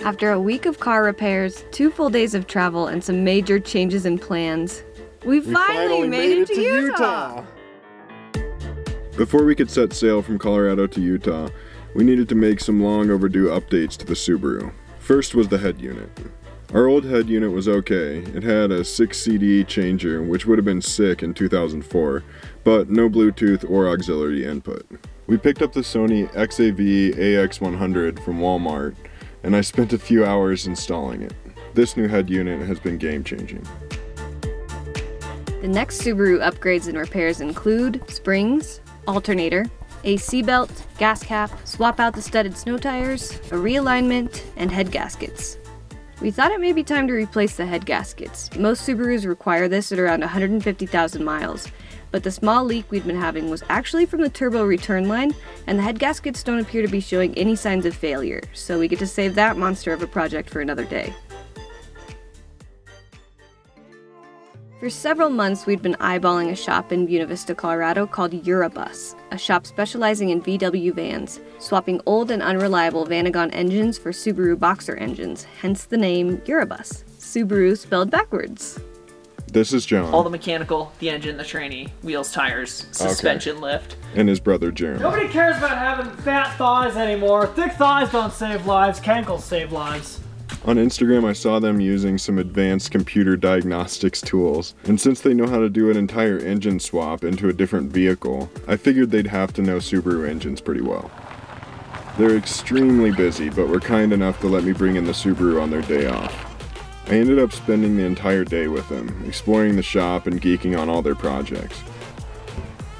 After a week of car repairs, 2 full days of travel, and some major changes in plans, we finally made it to Utah! Before we could set sail from Colorado to Utah, we needed to make some long overdue updates to the Subaru. First was the head unit. Our old head unit was okay. It had a 6 CDE changer, which would have been sick in 2004, but no Bluetooth or auxiliary input. We picked up the Sony XAV AX100 from Walmart, and I spent a few hours installing it. This new head unit has been game-changing. The next Subaru upgrades and repairs include springs, alternator, AC belt, gas cap, swap out the studded snow tires, a realignment, and head gaskets. We thought it may be time to replace the head gaskets. Most Subarus require this at around 150,000 miles, but the small leak we'd been having was actually from the turbo return line, and the head gaskets don't appear to be showing any signs of failure, so we get to save that monster of a project for another day. For several months, we'd been eyeballing a shop in Buena Vista, Colorado called Eurobus, a shop specializing in VW vans, swapping old and unreliable Vanagon engines for Subaru Boxer engines, hence the name Eurobus. Subaru spelled backwards. This is John. All the mechanical, the engine, the tranny, wheels, tires, suspension lift. And his brother Jeremy. Nobody cares about having fat thighs anymore. Thick thighs don't save lives, cankles save lives. On Instagram, I saw them using some advanced computer diagnostics tools, and since they know how to do an entire engine swap into a different vehicle, I figured they'd have to know Subaru engines pretty well. They're extremely busy, but were kind enough to let me bring in the Subaru on their day off. I ended up spending the entire day with them, exploring the shop and geeking on all their projects.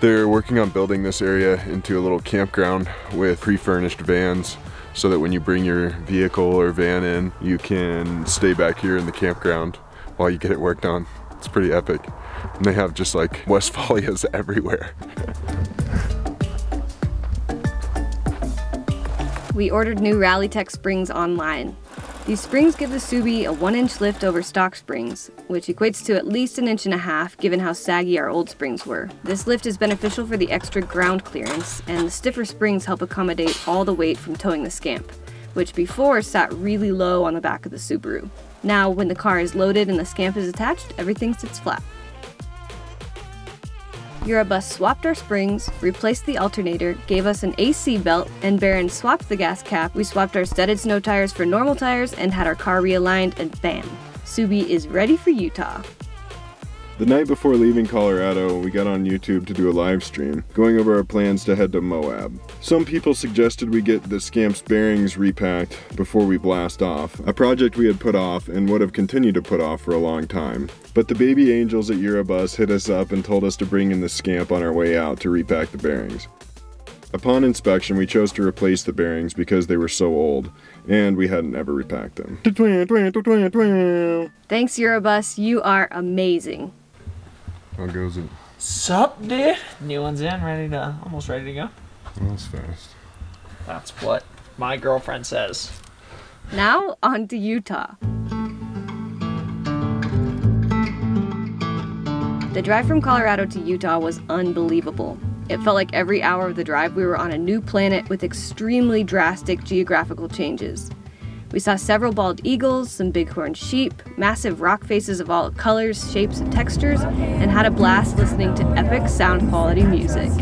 They're working on building this area into a little campground with pre-furnished vans, so that when you bring your vehicle or van in, you can stay back here in the campground while you get it worked on. It's pretty epic. And they have just like Westphalias everywhere. We ordered new Rallytech springs online. These springs give the Subi a 1-inch lift over stock springs, which equates to at least 1.5 inches given how saggy our old springs were. This lift is beneficial for the extra ground clearance, and the stiffer springs help accommodate all the weight from towing the Scamp, which before sat really low on the back of the Subaru. Now, when the car is loaded and the Scamp is attached, everything sits flat. Eurobus swapped our springs, replaced the alternator, gave us an AC belt, and Baron swapped the gas cap. We swapped our studded snow tires for normal tires and had our car realigned, and bam! Subi is ready for Utah. The night before leaving Colorado, we got on YouTube to do a live stream, going over our plans to head to Moab. Some people suggested we get the Scamp's bearings repacked before we blast off, a project we had put off and would have continued to put off for a long time. But the baby angels at Eurobus hit us up and told us to bring in the Scamp on our way out to repack the bearings. Upon inspection, we chose to replace the bearings because they were so old, and we hadn't ever repacked them. Thanks, Eurobus, you are amazing. How goes it? Sup, dude? New one's in, almost ready to go. Well, that's fast. That's what my girlfriend says. Now, on to Utah. The drive from Colorado to Utah was unbelievable. It felt like every hour of the drive we were on a new planet with extremely drastic geographical changes. We saw several bald eagles, some bighorn sheep, massive rock faces of all colors, shapes, and textures, and had a blast listening to epic sound quality music.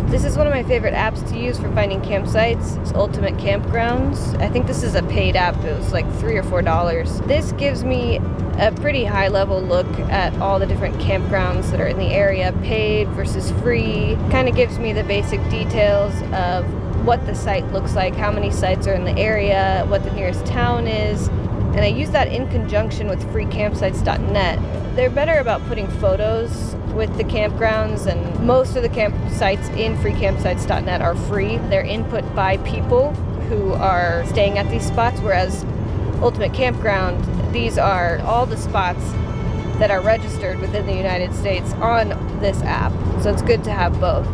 This is one of my favorite apps to use for finding campsites. It's Ultimate Campgrounds. I think this is a paid app. It was like $3 or $4. This gives me a pretty high-level look at all the different campgrounds that are in the area, paid versus free. Kind of gives me the basic details of what the site looks like, how many sites are in the area, what the nearest town is, and I use that in conjunction with freecampsites.net. They're better about putting photos with the campgrounds, and most of the campsites in freecampsites.net are free. They're input by people who are staying at these spots, whereas Ultimate Campground, these are all the spots that are registered within the United States on this app, so it's good to have both.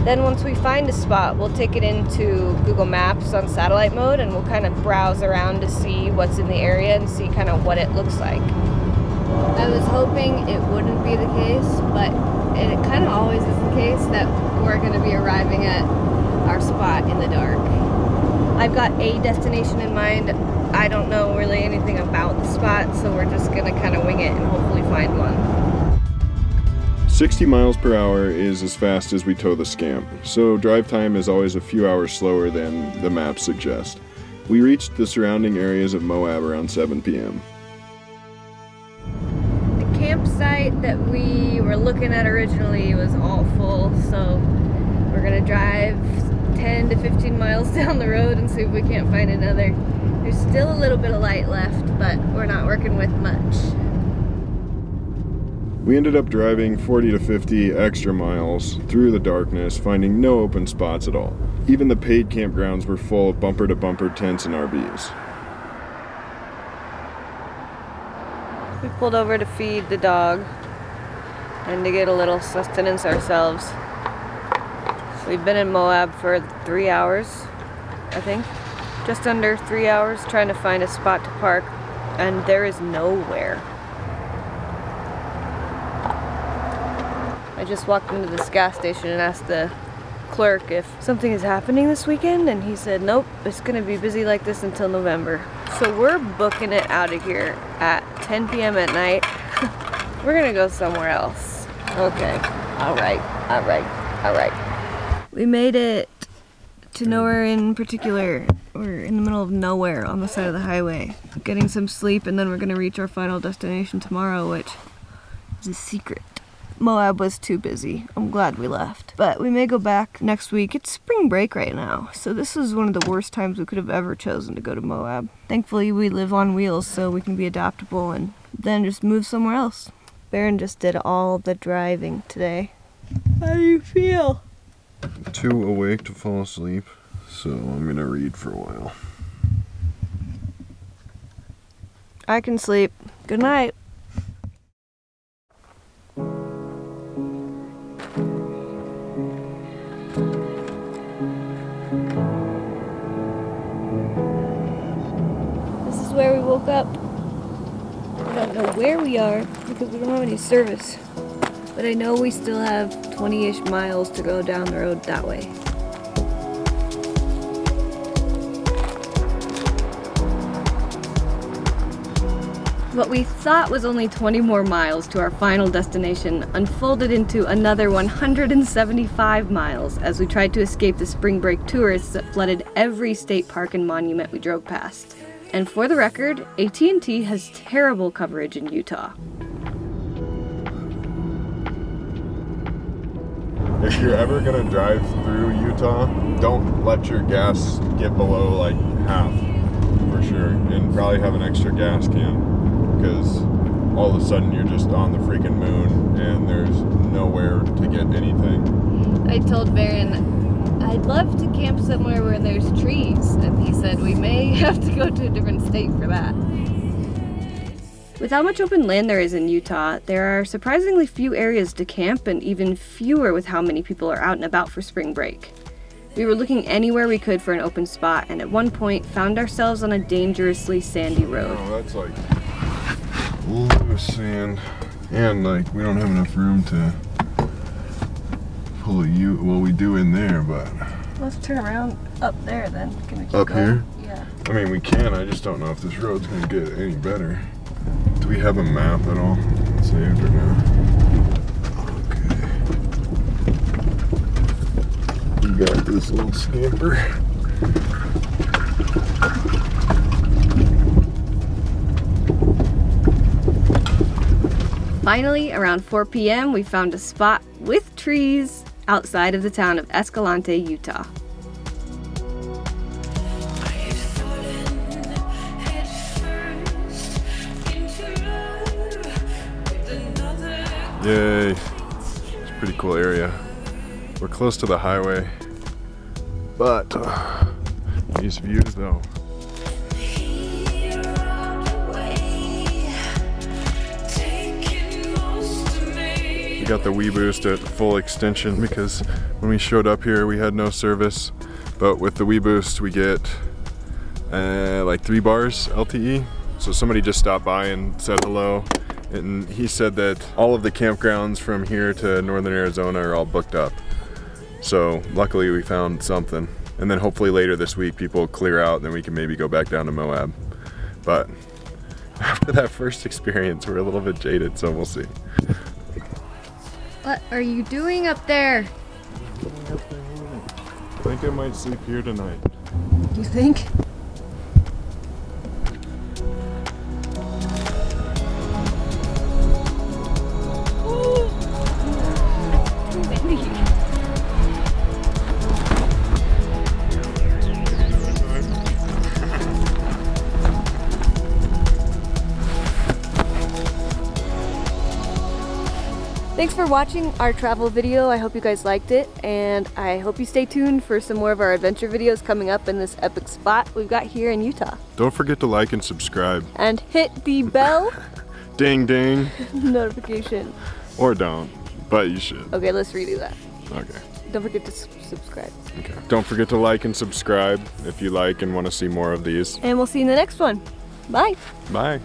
Then once we find a spot, we'll take it into Google Maps on satellite mode, and we'll kind of browse around to see what's in the area and see kind of what it looks like. I was hoping it wouldn't be the case, but it kind of always is the case that we're going to be arriving at our spot in the dark. I've got a destination in mind. I don't know really anything about the spot, so we're just gonna kind of wing it and hopefully find one. 60 miles per hour is as fast as we tow the Scamp, so drive time is always a few hours slower than the maps suggest. We reached the surrounding areas of Moab around 7 p.m. The campsite that we were looking at originally was all full, so we're gonna drive 10 to 15 miles down the road and see if we can't find another. There's still a little bit of light left, but we're not working with much. We ended up driving 40 to 50 extra miles through the darkness, finding no open spots at all. Even the paid campgrounds were full of bumper-to-bumper tents and RVs. We pulled over to feed the dog and to get a little sustenance ourselves. We've been in Moab for 3 hours, I think. Just under 3 hours trying to find a spot to park, and there is nowhere. I just walked into this gas station and asked the clerk if something is happening this weekend, and he said nope, it's gonna be busy like this until November. So we're booking it out of here at 10 p.m. at night. We're gonna go somewhere else. Okay, all right. We made it to nowhere in particular. We're in the middle of nowhere on the side of the highway, getting some sleep, and then we're gonna reach our final destination tomorrow, which is a secret. Moab was too busy. I'm glad we left. But we may go back next week. It's spring break right now, so this is one of the worst times we could have ever chosen to go to Moab. Thankfully, we live on wheels, so we can be adaptable and then just move somewhere else. Baron just did all the driving today. How do you feel? Too awake to fall asleep, so I'm gonna read for a while. I can sleep. Good night. Where we woke up. I don't know where we are because we don't have any service, but I know we still have 20-ish miles to go down the road that way. What we thought was only 20 more miles to our final destination unfolded into another 175 miles as we tried to escape the spring break tourists that flooded every state park and monument we drove past. And for the record, AT&T has terrible coverage in Utah. If you're ever gonna drive through Utah, don't let your gas get below like half, for sure. And probably have an extra gas can, because all of a sudden you're just on the freaking moon and there's nowhere to get anything. I told Baron, I'd love to camp somewhere where there's trees, and he said we may have to go to a different state for that. With how much open land there is in Utah, there are surprisingly few areas to camp and even fewer with how many people are out and about for spring break. We were looking anywhere we could for an open spot, and at one point found ourselves on a dangerously sandy road. Oh, that's like loose sand, and like we don't have enough room to pull a U. Well, we do in there, but let's turn around up there then. Can we keep up going? here? Yeah. I mean, we can. I just don't know if this road's gonna get any better. Do we have a map at all saved or no? Okay. We got this little scamper. Finally, around 4 p.m., we found a spot with trees outside of the town of Escalante, Utah. Yay. It's a pretty cool area. We're close to the highway, but these views though. We got the Wii Boost at full extension because when we showed up here we had no service, but with the Wii Boost we get like 3 bars LTE. So somebody just stopped by and said hello, and he said that all of the campgrounds from here to northern Arizona are all booked up. So luckily we found something. And then hopefully later this week people will clear out and then we can maybe go back down to Moab. But after that first experience, we're a little bit jaded, so we'll see. What are you doing up there? I think I might sleep here tonight. You think? Thanks for watching our travel video. I hope you guys liked it, and I hope you stay tuned for some more of our adventure videos coming up in this epic spot we've got here in Utah. Don't forget to like and subscribe. And hit the bell Ding ding. notification. Or don't, but you should. Okay, let's redo that. Okay. Don't forget to subscribe. Okay. Don't forget to like and subscribe if you like and want to see more of these. And we'll see you in the next one. Bye. Bye.